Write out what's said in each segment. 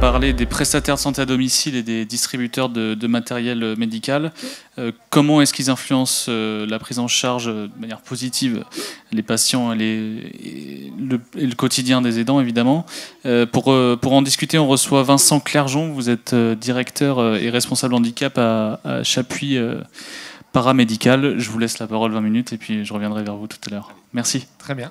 parler des prestataires de santé à domicile et des distributeurs de matériel médical. Comment est-ce qu'ils influencent la prise en charge de manière positive les patients et le quotidien des aidants, évidemment. Pour en discuter, on reçoit Vincent Clergeon. Vous êtes directeur et responsable handicap à Chapuis paramédical. Je vous laisse la parole 20 minutes et puis je reviendrai vers vous tout à l'heure. Merci. Très bien.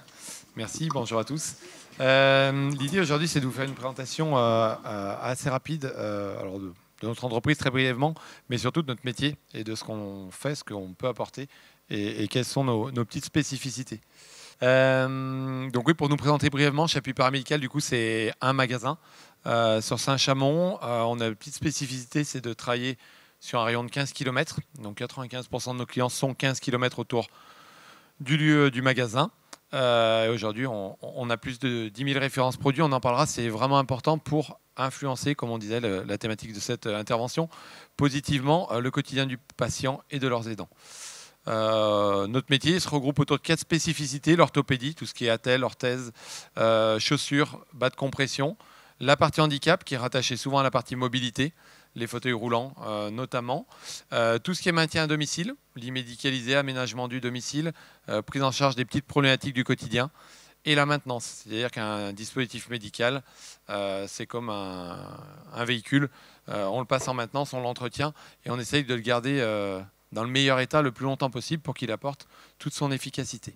Merci. Bonjour à tous. L'idée aujourd'hui, c'est de vous faire une présentation assez rapide alors de notre entreprise très brièvement, mais surtout de notre métier et de ce qu'on fait, ce qu'on peut apporter et quelles sont nos petites spécificités. Donc oui, pour nous présenter brièvement, Chapuis paramédical, du coup, c'est un magasin sur Saint-Chamond. On a une petite spécificité, c'est de travailler sur un rayon de 15 km. Donc 95% de nos clients sont 15 km autour du lieu du magasin. Aujourd'hui, on a plus de 10 000 références produits. On en parlera, c'est vraiment important pour influencer, comme on disait, la thématique de cette intervention, positivement le quotidien du patient et de leurs aidants. Notre métier se regroupe autour de 4 spécificités: l'orthopédie, tout ce qui est attelle, orthèse, chaussures, bas de compression, la partie handicap qui est rattachée souvent à la partie mobilité, les fauteuils roulants notamment, tout ce qui est maintien à domicile, lit médicalisé, aménagement du domicile, prise en charge des petites problématiques du quotidien, et la maintenance. C'est-à-dire qu'un dispositif médical, c'est comme un véhicule, on le passe en maintenance, on l'entretient, et on essaye de le garder dans le meilleur état le plus longtemps possible pour qu'il apporte toute son efficacité.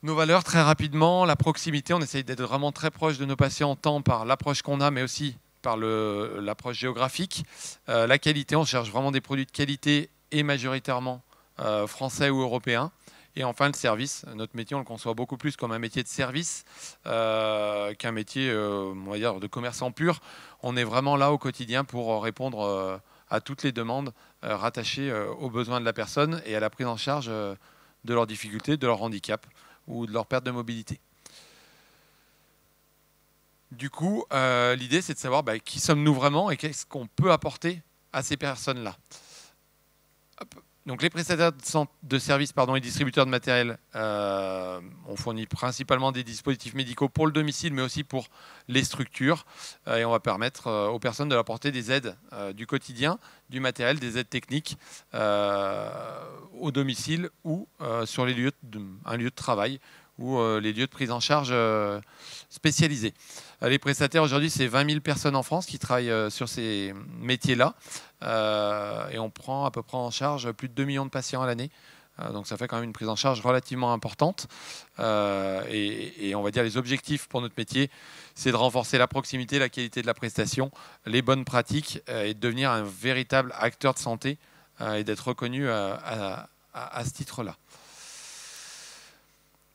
Nos valeurs, très rapidement, la proximité, on essaye d'être vraiment très proche de nos patients, tant par l'approche qu'on a, mais aussi par l'approche géographique. La qualité, on cherche vraiment des produits de qualité et majoritairement français ou européens. Et enfin, le service. Notre métier, on le conçoit beaucoup plus comme un métier de service qu'un métier, on va dire, de commerçant pur. On est vraiment là au quotidien pour répondre à toutes les demandes rattachées aux besoins de la personne et à la prise en charge de leurs difficultés, de leur handicap ou de leur perte de mobilité. Du coup, l'idée, c'est de savoir qui sommes-nous vraiment et qu'est-ce qu'on peut apporter à ces personnes-là. Donc, les prestataires de services et distributeurs de matériel, on fournit principalement des dispositifs médicaux pour le domicile, mais aussi pour les structures. Et on va permettre aux personnes de leur apporter des aides du quotidien, du matériel, des aides techniques au domicile ou sur les lieux un lieu de travail ou les lieux de prise en charge spécialisés. Les prestataires, aujourd'hui, c'est 20 000 personnes en France qui travaillent sur ces métiers-là. Et on prend à peu près en charge plus de 2 millions de patients à l'année. Donc ça fait quand même une prise en charge relativement importante. Et on va dire les objectifs pour notre métier, c'est de renforcer la proximité, la qualité de la prestation, les bonnes pratiques et de devenir un véritable acteur de santé et d'être reconnu à ce titre-là.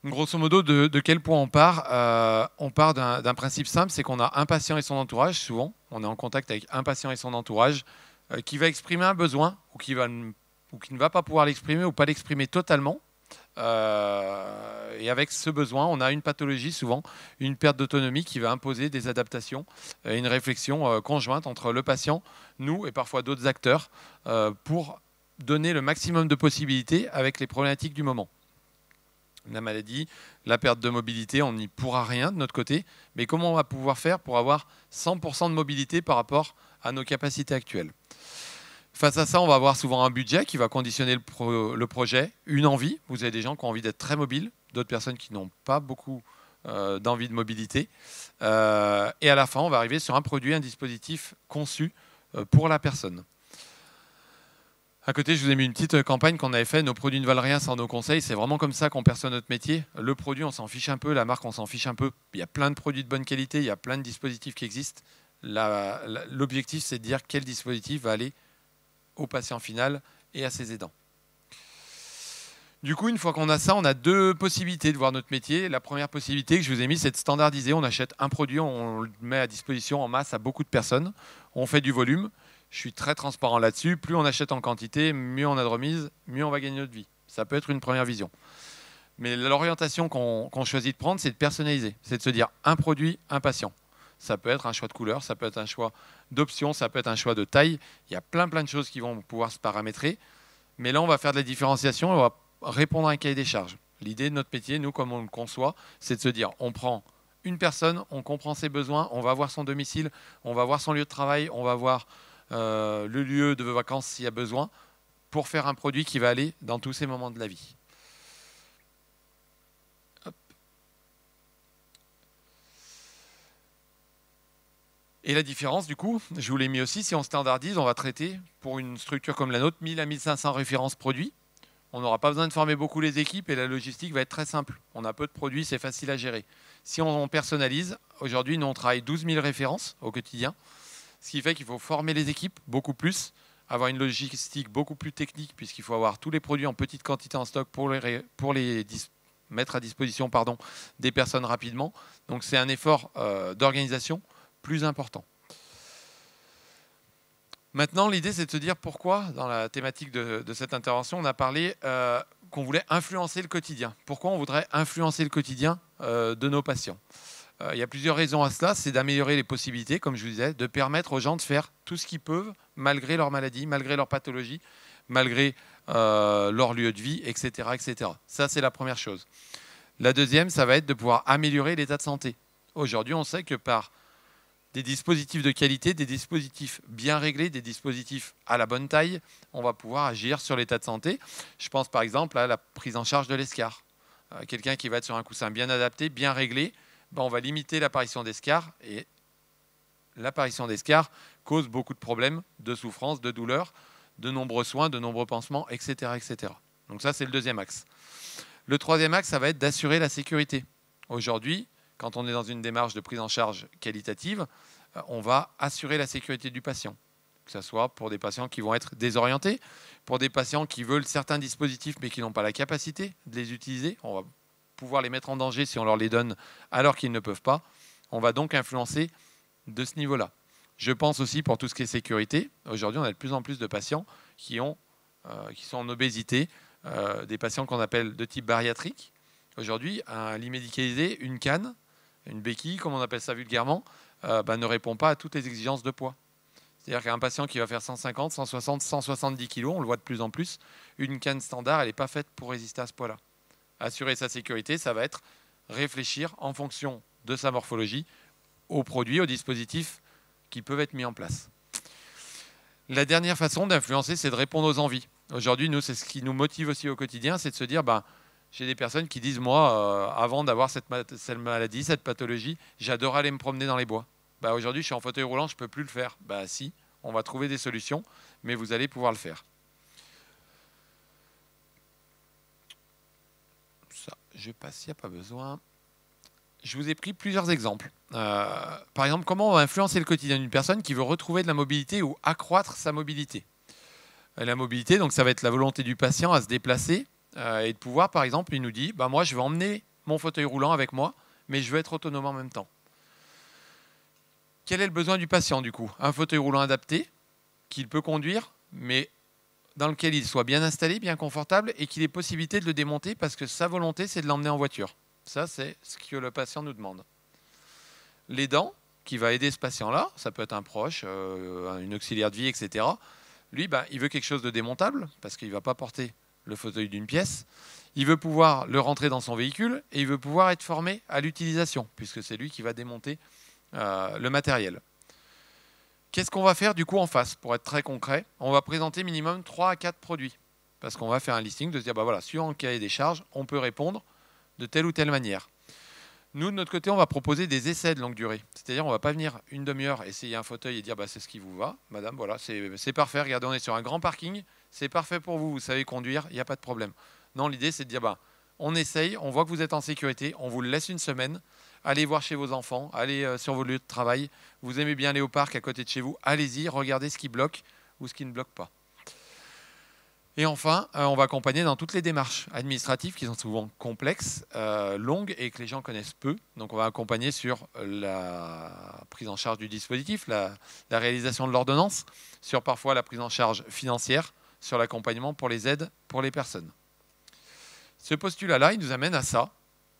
Grosso modo, de quel point on part? On part d'un principe simple, c'est qu'on a un patient et son entourage. Souvent, on est en contact avec un patient et son entourage qui va exprimer un besoin ou qui ne va pas pouvoir l'exprimer ou pas l'exprimer totalement. Et avec ce besoin, on a une pathologie, souvent une perte d'autonomie qui va imposer des adaptations et une réflexion conjointe entre le patient, nous et parfois d'autres acteurs pour donner le maximum de possibilités avec les problématiques du moment. La maladie, la perte de mobilité, on n'y pourra rien de notre côté, mais comment on va pouvoir faire pour avoir 100% de mobilité par rapport à nos capacités actuelles? Face à ça, on va avoir souvent un budget qui va conditionner le projet, une envie. Vous avez des gens qui ont envie d'être très mobiles, d'autres personnes qui n'ont pas beaucoup d'envie de mobilité. Et à la fin, on va arriver sur un produit, un dispositif conçu pour la personne. À côté, je vous ai mis une petite campagne qu'on avait fait. Nos produits ne valent rien sans nos conseils. C'est vraiment comme ça qu'on perçoit notre métier. Le produit, on s'en fiche un peu. La marque, on s'en fiche un peu. Il y a plein de produits de bonne qualité. Il y a plein de dispositifs qui existent. L'objectif, c'est de dire quel dispositif va aller au patient final et à ses aidants. Du coup, une fois qu'on a ça, on a 2 possibilités de voir notre métier. La première possibilité que je vous ai mise, c'est de standardiser. On achète un produit, on le met à disposition en masse à beaucoup de personnes. On fait du volume. Je suis très transparent là-dessus. Plus on achète en quantité, mieux on a de remise, mieux on va gagner notre vie. Ça peut être une première vision. Mais l'orientation qu'on choisit de prendre, c'est de personnaliser. C'est de se dire un produit, un patient. Ça peut être un choix de couleur, ça peut être un choix d'option, ça peut être un choix de taille. Il y a plein de choses qui vont pouvoir se paramétrer. Mais là, on va faire de la différenciation et on va répondre à un cahier des charges. L'idée de notre métier, nous, comme on le conçoit, c'est de se dire on prend une personne, on comprend ses besoins, on va voir son domicile, on va voir son lieu de travail, on va voir le lieu de vacances s'il y a besoin, pour faire un produit qui va aller dans tous ces moments de la vie. Hop. Et la différence, du coup, je vous l'ai mis aussi, si on standardise, on va traiter, pour une structure comme la nôtre, 1000 à 1500 références produits. On n'aura pas besoin de former beaucoup les équipes et la logistique va être très simple. On a peu de produits, c'est facile à gérer. Si on personnalise, aujourd'hui, nous, on travaille 12 000 références au quotidien, ce qui fait qu'il faut former les équipes beaucoup plus, avoir une logistique beaucoup plus technique, puisqu'il faut avoir tous les produits en petite quantité en stock pour les mettre à disposition des personnes rapidement. Donc c'est un effort d'organisation plus important. Maintenant, l'idée, c'est de se dire pourquoi, dans la thématique de cette intervention, on a parlé qu'on voulait influencer le quotidien. Pourquoi on voudrait influencer le quotidien de nos patients? Il y a plusieurs raisons à cela. C'est d'améliorer les possibilités, comme je vous disais, de permettre aux gens de faire tout ce qu'ils peuvent, malgré leur maladie, malgré leur pathologie, malgré leur lieu de vie, etc., etc. Ça, c'est la première chose. La deuxième, ça va être de pouvoir améliorer l'état de santé. Aujourd'hui, on sait que par des dispositifs de qualité, des dispositifs bien réglés, des dispositifs à la bonne taille, on va pouvoir agir sur l'état de santé. Je pense par exemple à la prise en charge de l'escar. Quelqu'un qui va être sur un coussin bien adapté, bien réglé, ben on va limiter l'apparition d'escar. Et l'apparition d'escar cause beaucoup de problèmes, de souffrance, de douleur, de nombreux soins, de nombreux pansements, etc., etc. Donc ça, c'est le deuxième axe. Le troisième axe, ça va être d'assurer la sécurité. Aujourd'hui, quand on est dans une démarche de prise en charge qualitative, on va assurer la sécurité du patient. Que ce soit pour des patients qui vont être désorientés, pour des patients qui veulent certains dispositifs mais qui n'ont pas la capacité de les utiliser. On va pouvoir les mettre en danger si on leur les donne alors qu'ils ne peuvent pas. On va donc influencer de ce niveau-là. Je pense aussi pour tout ce qui est sécurité. Aujourd'hui, on a de plus en plus de patients qui sont en obésité, des patients qu'on appelle de type bariatrique. Aujourd'hui, un lit médicalisé, une canne, une béquille, comme on appelle ça vulgairement, ne répond pas à toutes les exigences de poids. C'est-à-dire qu'un patient qui va faire 150, 160, 170 kg, on le voit de plus en plus, une canne standard, elle n'est pas faite pour résister à ce poids-là. Assurer sa sécurité, ça va être réfléchir en fonction de sa morphologie aux produits, aux dispositifs qui peuvent être mis en place. La dernière façon d'influencer, c'est de répondre aux envies. Aujourd'hui, nous, c'est ce qui nous motive aussi au quotidien, c'est de se dire, j'ai des personnes qui disent, moi, avant d'avoir cette maladie, cette pathologie, j'adore aller me promener dans les bois. Aujourd'hui, je suis en fauteuil roulant, je ne peux plus le faire. Si, on va trouver des solutions, mais vous allez pouvoir le faire. Ça, je passe, s'il n'y a pas besoin. Je vous ai pris plusieurs exemples. Par exemple, comment on va influencer le quotidien d'une personne qui veut retrouver de la mobilité ou accroître sa mobilité. La mobilité, donc ça va être la volonté du patient à se déplacer et de pouvoir, par exemple, il nous dit, moi, je vais emmener mon fauteuil roulant avec moi, mais je veux être autonome en même temps. Quel est le besoin du patient, du coup? Un fauteuil roulant adapté, qu'il peut conduire, mais dans lequel il soit bien installé, bien confortable, et qu'il ait possibilité de le démonter, parce que sa volonté, c'est de l'emmener en voiture. Ça, c'est ce que le patient nous demande. L'aidant, qui va aider ce patient-là, ça peut être un proche, une auxiliaire de vie, etc. Lui, il veut quelque chose de démontable, parce qu'il ne va pas porter le fauteuil d'une pièce. Il veut pouvoir le rentrer dans son véhicule, et il veut pouvoir être formé à l'utilisation, puisque c'est lui qui va démonter le matériel. Qu'est-ce qu'on va faire du coup en face? Pour être très concret, on va présenter minimum 3 à 4 produits. Parce qu'on va faire un listing de se dire, voilà, suivant le cahier des charges, on peut répondre de telle ou telle manière. Nous, de notre côté, on va proposer des essais de longue durée. C'est-à-dire, on ne va pas venir une demi-heure essayer un fauteuil et dire, c'est ce qui vous va. Madame, voilà, c'est parfait. Regardez, on est sur un grand parking. C'est parfait pour vous. Vous savez conduire. Il n'y a pas de problème. Non, l'idée, c'est de dire, on essaye. On voit que vous êtes en sécurité. On vous le laisse une semaine. Allez voir chez vos enfants. Allez sur vos lieux de travail. Vous aimez bien aller au parc à côté de chez vous. Allez-y. Regardez ce qui bloque ou ce qui ne bloque pas. Et enfin, on va accompagner dans toutes les démarches administratives qui sont souvent complexes, longues et que les gens connaissent peu. Donc on va accompagner sur la prise en charge du dispositif, la réalisation de l'ordonnance, sur parfois la prise en charge financière, sur l'accompagnement pour les aides pour les personnes. Ce postulat-là, il nous amène à ça,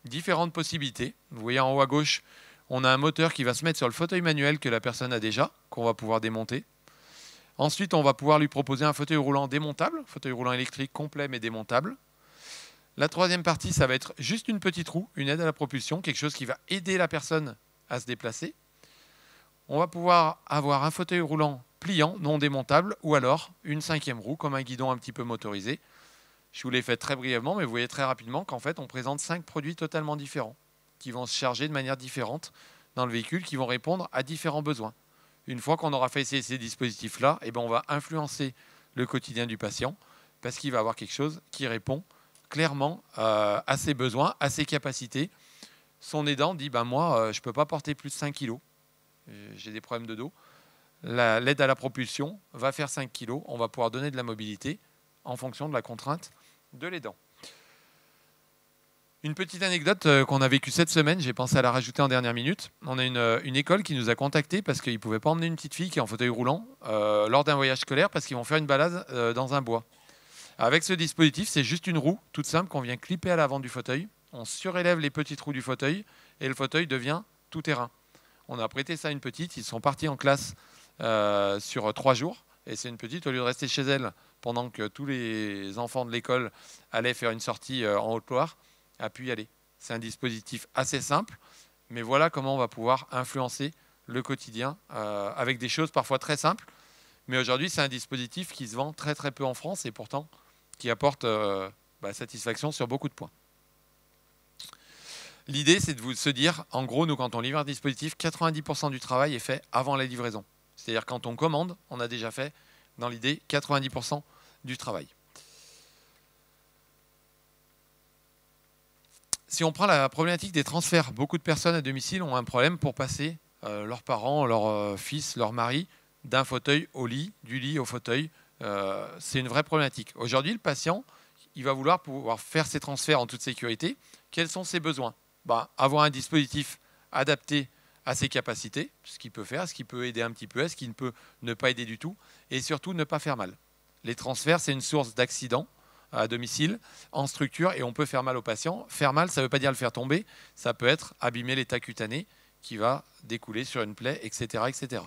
différentes possibilités. Vous voyez en haut à gauche, on a un moteur qui va se mettre sur le fauteuil manuel que la personne a déjà, qu'on va pouvoir démonter. Ensuite, on va pouvoir lui proposer un fauteuil roulant démontable, fauteuil roulant électrique complet mais démontable. La troisième partie, ça va être juste une petite roue, une aide à la propulsion, quelque chose qui va aider la personne à se déplacer. On va pouvoir avoir un fauteuil roulant pliant, non démontable, ou alors une cinquième roue, comme un guidon un petit peu motorisé. Je vous l'ai fait très brièvement, mais vous voyez très rapidement qu'en fait, on présente 5 produits totalement différents, qui vont se charger de manière différente dans le véhicule, qui vont répondre à différents besoins. Une fois qu'on aura fait ces dispositifs-là, eh ben, on va influencer le quotidien du patient, parce qu'il va avoir quelque chose qui répond clairement à ses besoins, à ses capacités. Son aidant dit, ben moi, je ne peux pas porter plus de 5 kg, j'ai des problèmes de dos. L'aide à la propulsion va faire 5 kg, on va pouvoir donner de la mobilité en fonction de la contrainte de l'aidant. Une petite anecdote qu'on a vécue cette semaine, j'ai pensé à la rajouter en dernière minute. On a une école qui nous a contactés parce qu'ils ne pouvaient pas emmener une petite fille qui est en fauteuil roulant lors d'un voyage scolaire parce qu'ils vont faire une balade dans un bois. Avec ce dispositif, c'est juste une roue toute simple qu'on vient clipper à l'avant du fauteuil. On surélève les petites roues du fauteuil et le fauteuil devient tout terrain. On a prêté ça à une petite, ils sont partis en classe sur 3 jours. Et c'est une petite, au lieu de rester chez elle pendant que tous les enfants de l'école allaient faire une sortie en Haute-Loire, a pu y aller. C'est un dispositif assez simple, mais voilà comment on va pouvoir influencer le quotidien avec des choses parfois très simples. Mais aujourd'hui, c'est un dispositif qui se vend très très peu en France et pourtant qui apporte satisfaction sur beaucoup de points. L'idée, c'est de se dire, en gros, nous, quand on livre un dispositif, 90% du travail est fait avant la livraison. C'est-à-dire quand on commande, on a déjà fait, dans l'idée, 90% du travail. Si on prend la problématique des transferts, beaucoup de personnes à domicile ont un problème pour passer leurs parents, leurs fils, leur mari, d'un fauteuil au lit, du lit au fauteuil. C'est une vraie problématique. Aujourd'hui, le patient, il va vouloir pouvoir faire ses transferts en toute sécurité. Quels sont ses besoins ? Avoir un dispositif adapté à ses capacités, ce qu'il peut faire, ce qui peut aider un petit peu, ce qui ne peut ne pas aider du tout, et surtout ne pas faire mal. Les transferts, c'est une source d'accidents à domicile, en structure, et on peut faire mal au patient. Faire mal, ça ne veut pas dire le faire tomber, ça peut être abîmer l'état cutané qui va découler sur une plaie, etc., etc.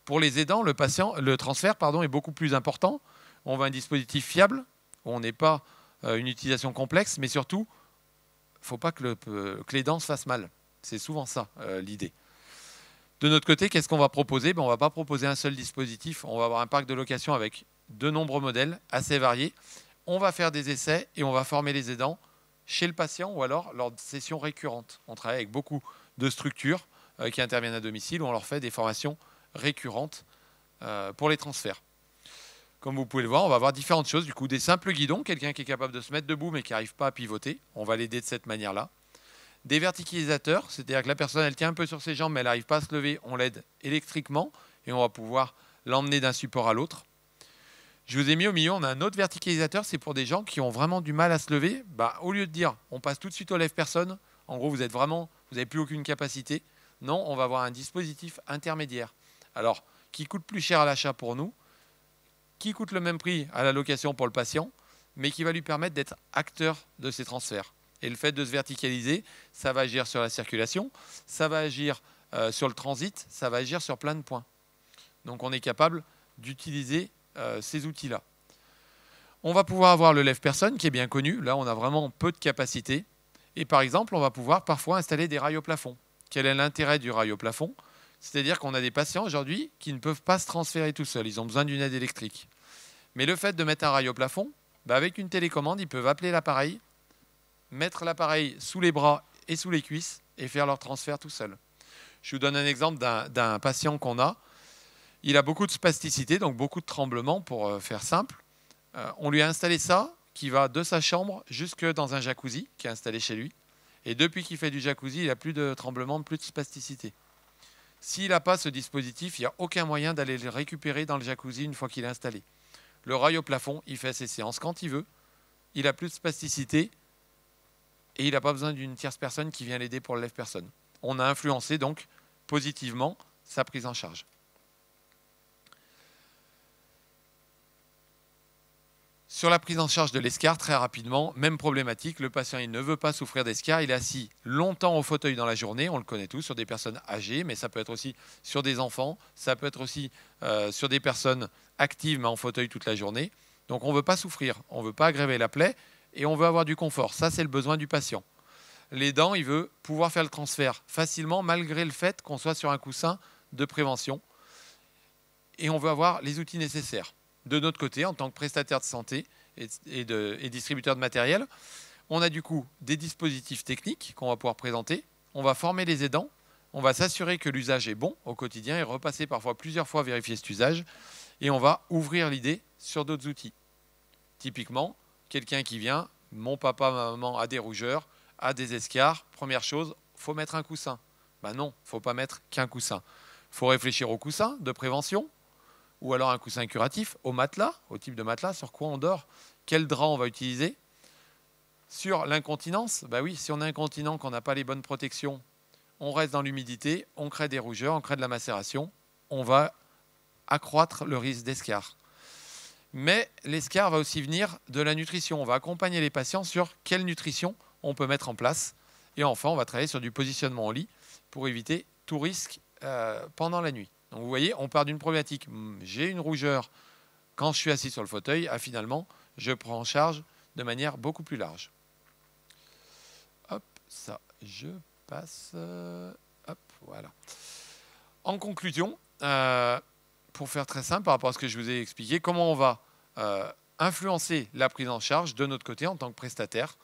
Pour les aidants, le transfert est beaucoup plus important. On veut un dispositif fiable, où on n'est pas une utilisation complexe, mais surtout, il ne faut pas que l'aidant se fasse mal. C'est souvent ça, l'idée. De notre côté, qu'est-ce qu'on va proposer ? On ne va pas proposer un seul dispositif. On va avoir un parc de location avec de nombreux modèles assez variés. On va faire des essais et on va former les aidants chez le patient ou alors lors de sessions récurrentes. On travaille avec beaucoup de structures qui interviennent à domicile où on leur fait des formations récurrentes pour les transferts. Comme vous pouvez le voir, on va avoir différentes choses. Du coup, des simples guidons, quelqu'un qui est capable de se mettre debout mais qui n'arrive pas à pivoter, on va l'aider de cette manière-là. Des verticalisateurs, c'est-à-dire que la personne, elle tient un peu sur ses jambes mais elle n'arrive pas à se lever, on l'aide électriquement et on va pouvoir l'emmener d'un support à l'autre. Je vous ai mis au milieu, on a un autre verticalisateur, c'est pour des gens qui ont vraiment du mal à se lever. Au lieu de dire, on passe tout de suite au lève-personne, en gros, vous n'avez plus aucune capacité. Non, on va avoir un dispositif intermédiaire. Alors, qui coûte plus cher à l'achat pour nous, qui coûte le même prix à la location pour le patient, mais qui va lui permettre d'être acteur de ces transferts. Et le fait de se verticaliser, ça va agir sur la circulation, ça va agir sur le transit, ça va agir sur plein de points. Donc on est capable d'utiliser ces outils-là. On va pouvoir avoir le lève-personne qui est bien connu. Là, on a vraiment peu de capacité. Et par exemple, on va pouvoir parfois installer des rails au plafond. Quel est l'intérêt du rail au plafond ? C'est-à-dire qu'on a des patients aujourd'hui qui ne peuvent pas se transférer tout seuls. Ils ont besoin d'une aide électrique. Mais le fait de mettre un rail au plafond, avec une télécommande, ils peuvent appeler l'appareil, mettre l'appareil sous les bras et sous les cuisses et faire leur transfert tout seul. Je vous donne un exemple d'un patient qu'on a. Il a beaucoup de spasticité, donc beaucoup de tremblements pour faire simple. On lui a installé ça, qui va de sa chambre jusque dans un jacuzzi qui est installé chez lui. Et depuis qu'il fait du jacuzzi, il n'a plus de tremblements, plus de spasticité. S'il n'a pas ce dispositif, il n'y a aucun moyen d'aller le récupérer dans le jacuzzi une fois qu'il est installé. Le rail au plafond, il fait ses séances quand il veut. Il n'a plus de spasticité et il n'a pas besoin d'une tierce personne qui vient l'aider pour le lève-personne. On a influencé donc positivement sa prise en charge. Sur la prise en charge de l'escar, très rapidement, même problématique, le patient il ne veut pas souffrir d'escar, il est assis longtemps au fauteuil dans la journée, on le connaît tous, sur des personnes âgées, mais ça peut être aussi sur des enfants, ça peut être aussi sur des personnes actives mais en fauteuil toute la journée. Donc on ne veut pas souffrir, on ne veut pas aggraver la plaie, et on veut avoir du confort. Ça, c'est le besoin du patient. L'aidant, il veut pouvoir faire le transfert facilement malgré le fait qu'on soit sur un coussin de prévention. Et on veut avoir les outils nécessaires. De notre côté, en tant que prestataire de santé et distributeur de matériel, on a du coup des dispositifs techniques qu'on va pouvoir présenter. On va former les aidants. On va s'assurer que l'usage est bon au quotidien et repasser parfois plusieurs fois vérifier cet usage. Et on va ouvrir l'idée sur d'autres outils. Typiquement, quelqu'un qui vient, mon papa, ma maman a des rougeurs, a des escarres. Première chose, il faut mettre un coussin. Ben non, il ne faut pas mettre qu'un coussin. Il faut réfléchir au coussin de prévention ou alors un coussin curatif, au matelas, au type de matelas, sur quoi on dort, quel drap on va utiliser. Sur l'incontinence, ben oui, si on est incontinent, qu'on n'a pas les bonnes protections, on reste dans l'humidité, on crée des rougeurs, on crée de la macération, on va accroître le risque d'escarre. Mais l'escarre va aussi venir de la nutrition. On va accompagner les patients sur quelle nutrition on peut mettre en place. Et enfin, on va travailler sur du positionnement au lit pour éviter tout risque pendant la nuit. Donc vous voyez, on part d'une problématique. J'ai une rougeur quand je suis assis sur le fauteuil. Ah, finalement, je prends en charge de manière beaucoup plus large. Hop, ça, je passe. Hop, voilà. En conclusion, pour faire très simple par rapport à ce que je vous ai expliqué, comment on va influencer la prise en charge de notre côté en tant que prestataire,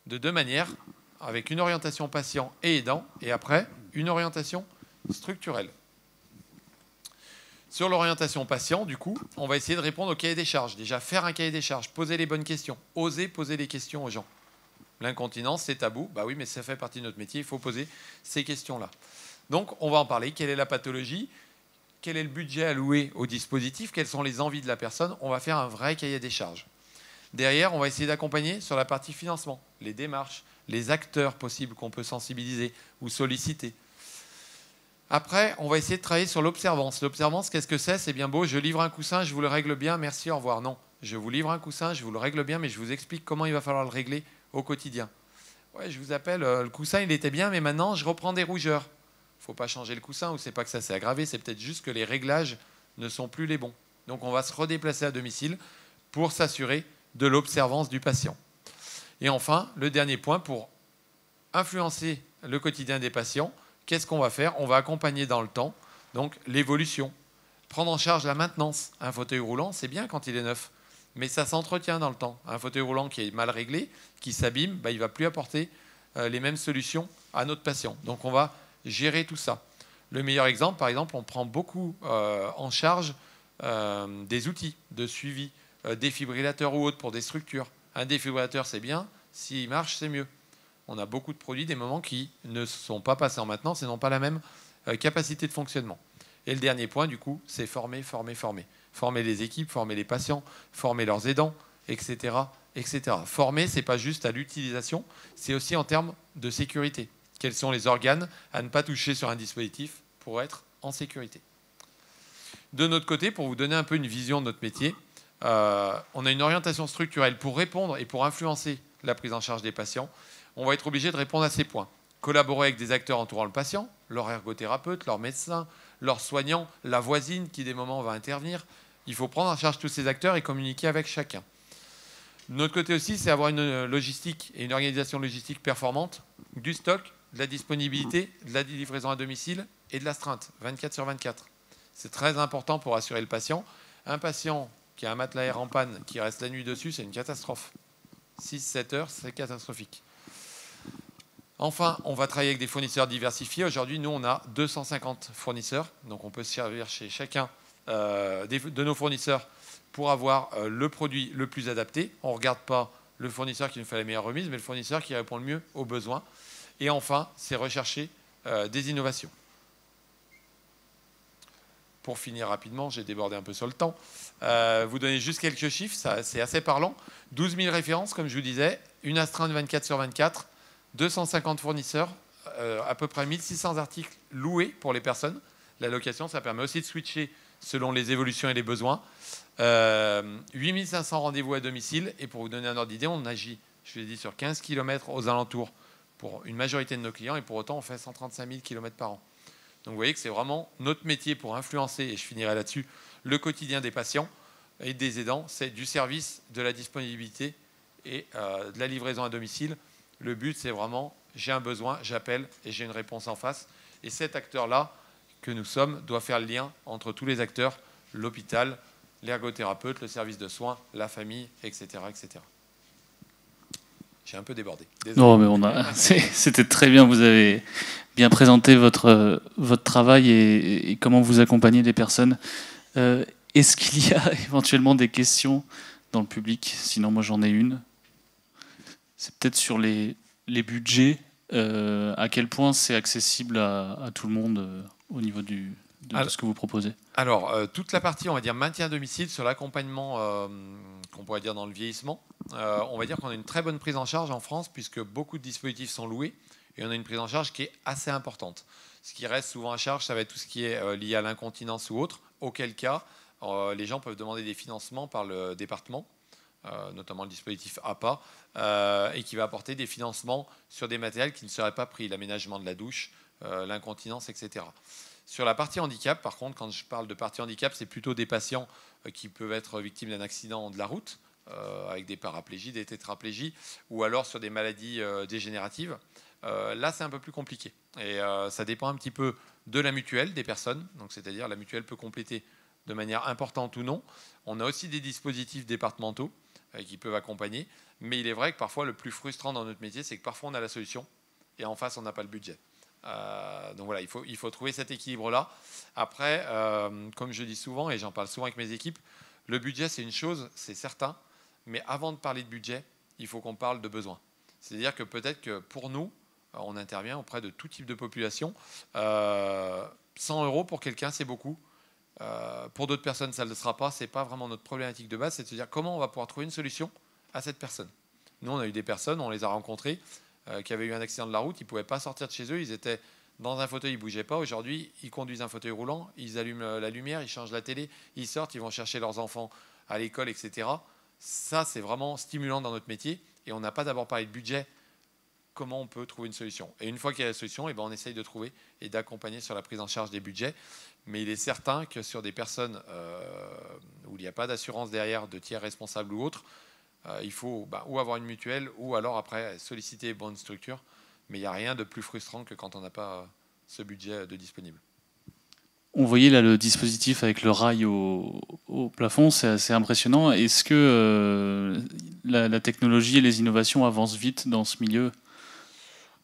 de deux manières, avec une orientation patient et aidant, et après, une orientation structurelle. Sur l'orientation patient, du coup, on va essayer de répondre au cahier des charges. Déjà, faire un cahier des charges, poser les bonnes questions, oser poser les questions aux gens. L'incontinence, c'est tabou. Bah oui, mais ça fait partie de notre métier, il faut poser ces questions-là. Donc, on va en parler. Quelle est la pathologie ? Quel est le budget alloué au dispositif? Quelles sont les envies de la personne? On va faire un vrai cahier des charges. Derrière, on va essayer d'accompagner sur la partie financement, les démarches, les acteurs possibles qu'on peut sensibiliser ou solliciter. Après, on va essayer de travailler sur l'observance. L'observance, qu'est-ce que c'est? C'est bien beau, je livre un coussin, je vous le règle bien, merci, au revoir. Non, je vous livre un coussin, je vous le règle bien, mais je vous explique comment il va falloir le régler au quotidien. Ouais, je vous appelle, le coussin, il était bien, mais maintenant, je reprends des rougeurs. Il ne faut pas changer le coussin, ou c'est pas que ça s'est aggravé, c'est peut-être juste que les réglages ne sont plus les bons. Donc, on va se redéplacer à domicile pour s'assurer de l'observance du patient. Et enfin, le dernier point, pour influencer le quotidien des patients, qu'est-ce qu'on va faire? On va accompagner dans le temps, donc l'évolution. Prendre en charge la maintenance. Un fauteuil roulant, c'est bien quand il est neuf, mais ça s'entretient dans le temps. Un fauteuil roulant qui est mal réglé, qui s'abîme, il ne va plus apporter les mêmes solutions à notre patient. Donc on va gérer tout ça. Le meilleur exemple, par exemple, on prend beaucoup en charge des outils de suivi, défibrillateurs ou autres pour des structures. Un défibrillateur, c'est bien. S'il marche, c'est mieux. On a beaucoup de produits, des moments qui ne sont pas passés en maintenance et n'ont pas la même capacité de fonctionnement. Et le dernier point, du coup, c'est former, former, former. Former les équipes, former les patients, former leurs aidants, etc. etc. Former, ce n'est pas juste à l'utilisation, c'est aussi en termes de sécurité. Quels sont les organes à ne pas toucher sur un dispositif pour être en sécurité? De notre côté, pour vous donner un peu une vision de notre métier, on a une orientation structurelle pour répondre et pour influencer la prise en charge des patients. On va être obligé de répondre à ces points. Collaborer avec des acteurs entourant le patient, leur ergothérapeute, leur médecin, leur soignant, la voisine qui, des moments, va intervenir. Il faut prendre en charge tous ces acteurs et communiquer avec chacun. De notre côté aussi, c'est avoir une logistique et une organisation logistique performante, du stock, de la disponibilité, de la livraison à domicile et de l'astreinte, 24/24. C'est très important pour assurer le patient. Un patient qui a un matelas air en panne, qui reste la nuit dessus, c'est une catastrophe. 6-7 heures, c'est catastrophique. Enfin, on va travailler avec des fournisseurs diversifiés. Aujourd'hui, nous, on a 250 fournisseurs. Donc, on peut se servir chez chacun de nos fournisseurs pour avoir le produit le plus adapté. On ne regarde pas le fournisseur qui nous fait la meilleure remise, mais le fournisseur qui répond le mieux aux besoins. Et enfin, c'est rechercher des innovations. Pour finir rapidement, j'ai débordé un peu sur le temps. Vous donner juste quelques chiffres, c'est assez parlant. 12 000 références, comme je vous disais, une astreinte 24/24, 250 fournisseurs, à peu près 1600 articles loués pour les personnes. La location, ça permet aussi de switcher selon les évolutions et les besoins. 8500 rendez-vous à domicile. Et pour vous donner un ordre d'idée, on agit, je vous l'ai dit, sur 15 km aux alentours pour une majorité de nos clients. Et pour autant, on fait 135 000 km par an. Donc vous voyez que c'est vraiment notre métier pour influencer, et je finirai là-dessus, le quotidien des patients et des aidants. C'est du service, de la disponibilité et de la livraison à domicile. Le but, c'est vraiment, j'ai un besoin, j'appelle et j'ai une réponse en face. Et cet acteur-là, que nous sommes, doit faire le lien entre tous les acteurs, l'hôpital, l'ergothérapeute, le service de soins, la famille, etc. etc. J'ai un peu débordé. Désolé. Non, mais c'était très bien. Vous avez bien présenté votre travail et comment vous accompagnez les personnes. Est-ce qu'il y a éventuellement des questions dans le public? Sinon, moi, j'en ai une. C'est peut-être sur les budgets. À quel point c'est accessible à tout le monde au niveau de ce que vous proposez? Alors, toute la partie, on va dire, maintien à domicile sur l'accompagnement qu'on pourrait dire dans le vieillissement, on va dire qu'on a une très bonne prise en charge en France puisque beaucoup de dispositifs sont loués et on a une prise en charge qui est assez importante. Ce qui reste souvent à charge, ça va être tout ce qui est lié à l'incontinence ou autre, auquel cas les gens peuvent demander des financements par le département, notamment le dispositif APA, et qui va apporter des financements sur des matériels qui ne seraient pas pris, l'aménagement de la douche, l'incontinence, etc. Sur la partie handicap, par contre, quand je parle de partie handicap, c'est plutôt des patients qui peuvent être victimes d'un accident de la route, avec des paraplégies, des tétraplégies, ou alors sur des maladies dégénératives. Là, c'est un peu plus compliqué. Et ça dépend un petit peu de la mutuelle des personnes. Donc, c'est-à-dire la mutuelle peut compléter de manière importante ou non. On a aussi des dispositifs départementaux qui peuvent accompagner. Mais il est vrai que parfois, le plus frustrant dans notre métier, c'est que parfois, on a la solution et en face, on n'a pas le budget. Donc voilà, il faut trouver cet équilibre-là. Après, comme je dis souvent, et j'en parle souvent avec mes équipes, le budget, c'est une chose, c'est certain. Mais avant de parler de budget, il faut qu'on parle de besoins. C'est-à-dire que peut-être que pour nous, on intervient auprès de tout type de population. 100 € pour quelqu'un, c'est beaucoup. Pour d'autres personnes, ça ne le sera pas. Ce n'est pas vraiment notre problématique de base. C'est de se dire comment on va pouvoir trouver une solution à cette personne. Nous, on a eu des personnes, on les a rencontrées, qui avaient eu un accident de la route. Ils ne pouvaient pas sortir de chez eux. Ils étaient dans un fauteuil, ils ne bougeaient pas. Aujourd'hui, ils conduisent un fauteuil roulant. Ils allument la lumière, ils changent la télé. Ils sortent, ils vont chercher leurs enfants à l'école, etc. Ça, c'est vraiment stimulant dans notre métier. Et on n'a pas d'abord parlé de budget. Comment on peut trouver une solution? Et une fois qu'il y a la solution, eh ben, on essaye de trouver et d'accompagner sur la prise en charge des budgets. Mais il est certain que sur des personnes où il n'y a pas d'assurance derrière, de tiers responsables ou autres, il faut ou avoir une mutuelle ou alors après solliciter les bonnes structures. Mais il n'y a rien de plus frustrant que quand on n'a pas ce budget de disponible. On voyait là le dispositif avec le rail au plafond, c'est assez impressionnant. Est-ce que la technologie et les innovations avancent vite dans ce milieu?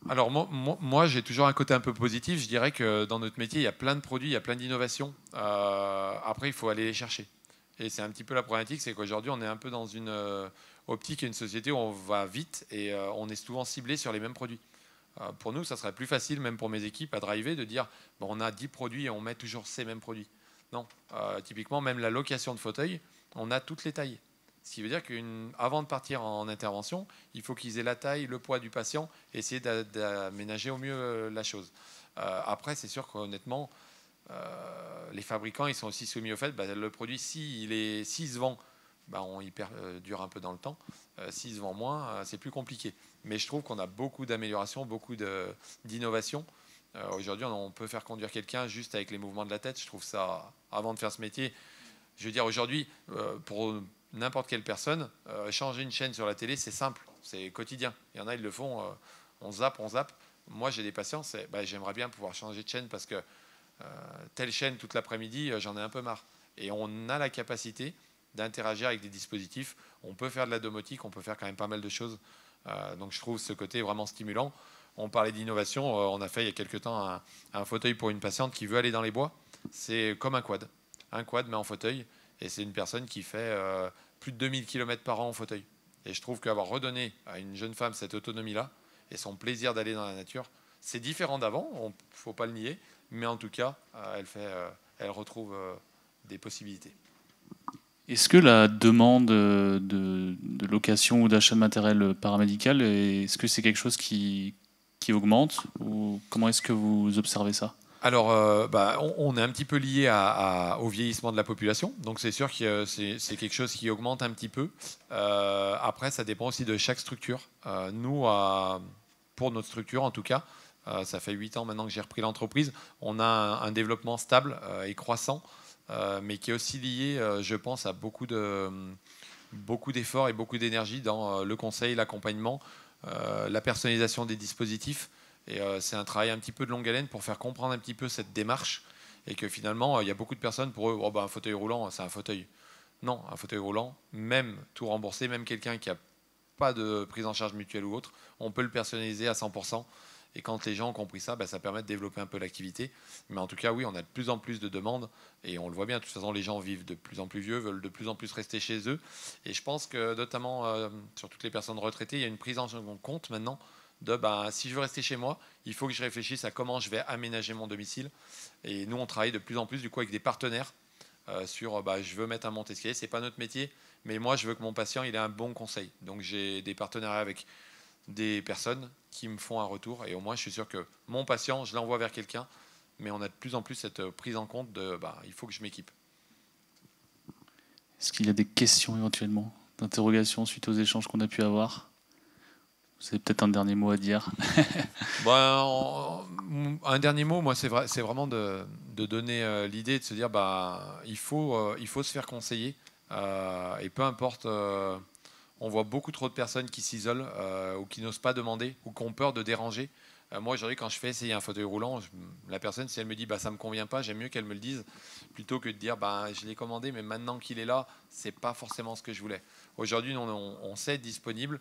Alors moi, j'ai toujours un côté un peu positif. Je dirais que dans notre métier, il y a plein de produits, il y a plein d'innovations. Après, il faut aller les chercher. Et c'est un petit peu la problématique, c'est qu'aujourd'hui, on est un peu dans une optique et une société où on va vite et on est souvent ciblé sur les mêmes produits. Pour nous, ça serait plus facile, même pour mes équipes, à driver, de dire bon, on a 10 produits et on met toujours ces mêmes produits. Non, typiquement, même la location de fauteuil, on a toutes les tailles. Ce qui veut dire qu'avant de partir en intervention, il faut qu'ils aient la taille, le poids du patient, et essayer d'aménager au mieux la chose. Après, c'est sûr qu'honnêtement, les fabricants, ils sont aussi soumis au fait, le produit, s'il se vend, il dure un peu dans le temps. S'il se vend moins, c'est plus compliqué. Mais je trouve qu'on a beaucoup d'améliorations, beaucoup d'innovations. Aujourd'hui, on peut faire conduire quelqu'un juste avec les mouvements de la tête. Je trouve ça, avant de faire ce métier, je veux dire, aujourd'hui, pour n'importe quelle personne, changer une chaîne sur la télé, c'est simple, c'est quotidien. Il y en a, ils le font, on zappe. Moi, j'ai des patients, j'aimerais bien pouvoir changer de chaîne parce que telle chaîne toute l'après-midi, j'en ai un peu marre. Et on a la capacité d'interagir avec des dispositifs. On peut faire de la domotique, on peut faire quand même pas mal de choses. Donc je trouve ce côté vraiment stimulant. On parlait d'innovation, on a fait il y a quelques temps un fauteuil pour une patiente qui veut aller dans les bois. C'est comme un quad mais en fauteuil. Et c'est une personne qui fait plus de 2000 km par an en fauteuil. Et je trouve qu'avoir redonné à une jeune femme cette autonomie-là et son plaisir d'aller dans la nature, c'est différent d'avant, il ne faut pas le nier, mais en tout cas, elle retrouve des possibilités. Est-ce que la demande de location ou d'achat de matériel paramédical, est-ce que c'est quelque chose qui augmente ou comment est-ce que vous observez ça? Alors, on est un petit peu lié au vieillissement de la population, donc c'est sûr que c'est quelque chose qui augmente un petit peu. Après, ça dépend aussi de chaque structure. Nous, pour notre structure en tout cas, ça fait 8 ans maintenant que j'ai repris l'entreprise, on a un développement stable et croissant, mais qui est aussi lié, je pense, à beaucoup beaucoup d'efforts et beaucoup d'énergie dans le conseil, l'accompagnement, la personnalisation des dispositifs. Et c'est un travail un petit peu de longue haleine pour faire comprendre un petit peu cette démarche. Et que finalement, il y a beaucoup de personnes, pour eux, oh, ben, un fauteuil roulant, c'est un fauteuil. Non, un fauteuil roulant, même tout remboursé, même quelqu'un qui n'a pas de prise en charge mutuelle ou autre, on peut le personnaliser à 100%. Et quand les gens ont compris ça, ça permet de développer un peu l'activité. Mais en tout cas, oui, on a de plus en plus de demandes. Et on le voit bien, de toute façon, les gens vivent de plus en plus vieux, veulent de plus en plus rester chez eux. Et je pense que, notamment sur toutes les personnes retraitées, il y a une prise en compte maintenant de si je veux rester chez moi, il faut que je réfléchisse à comment je vais aménager mon domicile. Et nous, on travaille de plus en plus du coup avec des partenaires sur je veux mettre un monte-escalier, c'est pas notre métier, mais moi je veux que mon patient il ait un bon conseil. Donc j'ai des partenariats avec des personnes qui me font un retour et au moins je suis sûr que mon patient, je l'envoie vers quelqu'un, mais on a de plus en plus cette prise en compte de il faut que je m'équipe. Est-ce qu'il y a des questions éventuellement, d'interrogations suite aux échanges qu'on a pu avoir? Vous avez peut-être un dernier mot à dire. Un dernier mot, moi, c'est vraiment de donner l'idée de se dire il faut se faire conseiller. Et peu importe, on voit beaucoup trop de personnes qui s'isolent ou qui n'osent pas demander ou qui ont peur de déranger. Moi, aujourd'hui, quand je fais essayer un fauteuil roulant, la personne, si elle me dit ça ne me convient pas, j'aime mieux qu'elle me le dise plutôt que de dire je l'ai commandé, mais maintenant qu'il est là, c'est pas forcément ce que je voulais. Aujourd'hui, on sait être disponible.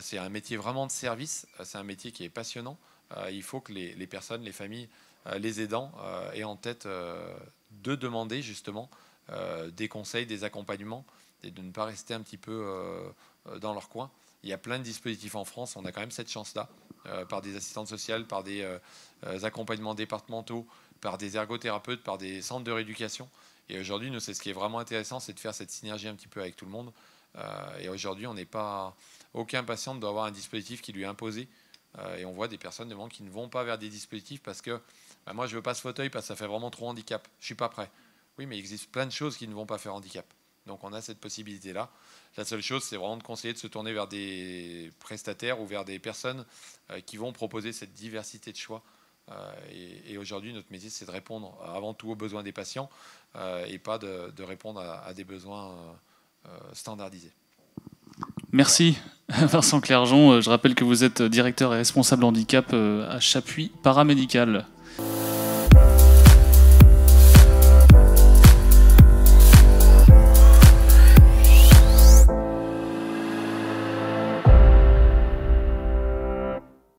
C'est un métier vraiment de service, c'est un métier qui est passionnant. Il faut que les personnes, les familles, les aidants aient en tête de demander justement des conseils, des accompagnements et de ne pas rester un petit peu dans leur coin. Il y a plein de dispositifs en France, on a quand même cette chance-là, par des assistantes sociales, par des accompagnements départementaux, par des ergothérapeutes, par des centres de rééducation. Et aujourd'hui, nous, c'est ce qui est vraiment intéressant, c'est de faire cette synergie un petit peu avec tout le monde. Et aujourd'hui, aucun patient ne doit avoir un dispositif qui lui est imposé. Et on voit des personnes qui ne vont pas vers des dispositifs parce que moi, je ne veux pas ce fauteuil parce que ça fait vraiment trop handicap. Je ne suis pas prêt. Oui, mais il existe plein de choses qui ne vont pas faire handicap. Donc on a cette possibilité-là. La seule chose, c'est vraiment de conseiller de se tourner vers des prestataires ou vers des personnes qui vont proposer cette diversité de choix. Et aujourd'hui, notre métier, c'est de répondre avant tout aux besoins des patients et pas de répondre à des besoins standardisés. Merci Vincent Clergeon. Je rappelle que vous êtes directeur et responsable handicap à Chapuis Paramédical.